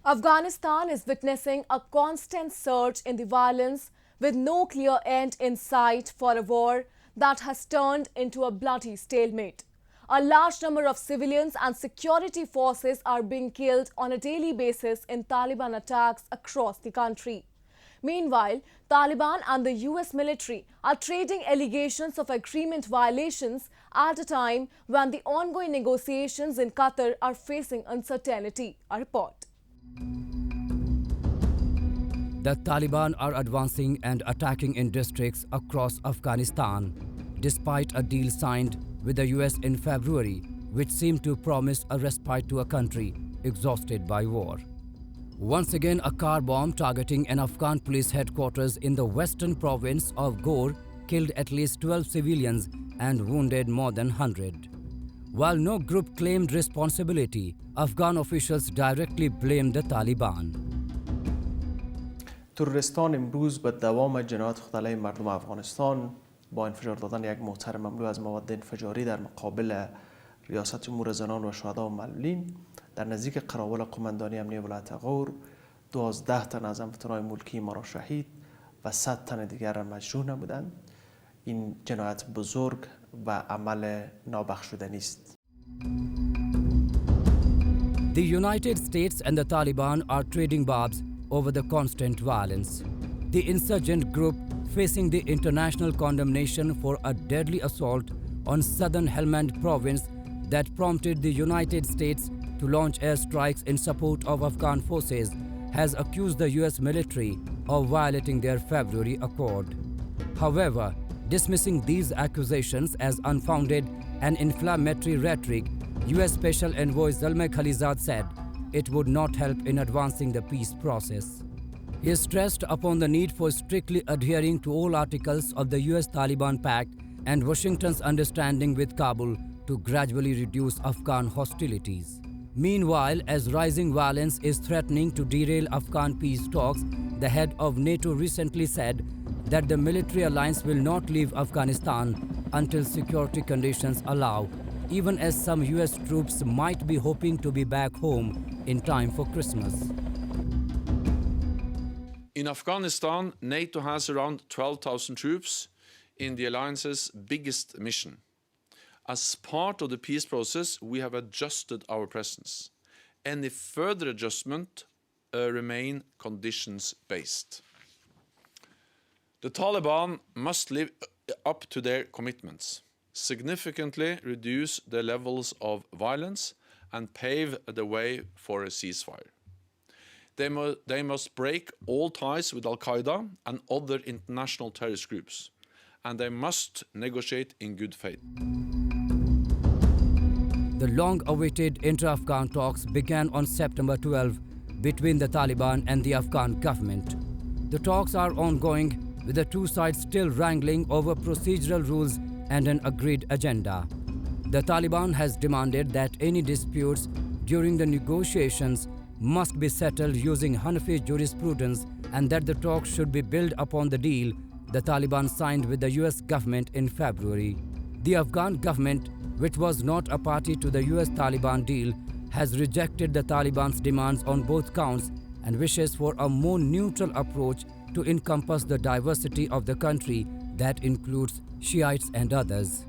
Afghanistan is witnessing a constant surge in the violence with no clear end in sight for a war that has turned into a bloody stalemate. A large number of civilians and security forces are being killed on a daily basis in Taliban attacks across the country. Meanwhile, Taliban and the US military are trading allegations of agreement violations at a time when the ongoing negotiations in Qatar are facing uncertainty. A report. The Taliban are advancing and attacking in districts across Afghanistan, despite a deal signed with the US in February, which seemed to promise a respite to a country exhausted by war. Once again, a car bomb targeting an Afghan police headquarters in the western province of Ghor killed at least 12 civilians and wounded more than 100. While no group claimed responsibility, Afghan officials directly blamed the Taliban. تروریستان امروز به دوام جنایات خود علیه مردم افغانستان با انفجار دادن یک موتر مملو از مواد انفجاری در مقابل ریاست امور زنان و شهدا و معلولین در نزدیک قراول قماندانی امنیه ولایت غور 12 تن از هموطنان ملکی ما را شهید و 100 تن دیگر را مجروح نمودند. این جنایت بزرگ و عمل نابخشودنی است. The United States and the Taliban are trading barbs over the constant violence. The insurgent group facing the international condemnation for a deadly assault on southern Helmand province that prompted the United States to launch airstrikes in support of Afghan forces has accused the US military of violating their February accord. However, dismissing these accusations as unfounded and inflammatory rhetoric, US Special Envoy Zalmay Khalilzad said it would not help in advancing the peace process. He stressed upon the need for strictly adhering to all articles of the US-Taliban Pact and Washington's understanding with Kabul to gradually reduce Afghan hostilities. Meanwhile, as rising violence is threatening to derail Afghan peace talks, the head of NATO recently said that the military alliance will not leave Afghanistan until security conditions allow, even as some US troops might be hoping to be back home in time for Christmas. In Afghanistan, NATO has around 12,000 troops in the alliance's biggest mission. As part of the peace process, we have adjusted our presence. Any further adjustment remain conditions-based. The Taliban must live up to their commitments, significantly reduce the levels of violence, and pave the way for a ceasefire. They must break all ties with Al-Qaeda and other international terrorist groups, and they must negotiate in good faith. The long-awaited inter-Afghan talks began on September 12 between the Taliban and the Afghan government. The talks are ongoing, with the two sides still wrangling over procedural rules and an agreed agenda. The Taliban has demanded that any disputes during the negotiations must be settled using Hanafi jurisprudence and that the talks should be built upon the deal the Taliban signed with the US government in February. The Afghan government, which was not a party to the US-Taliban deal, has rejected the Taliban's demands on both counts and wishes for a more neutral approach to encompass the diversity of the country that includes Shiites and others.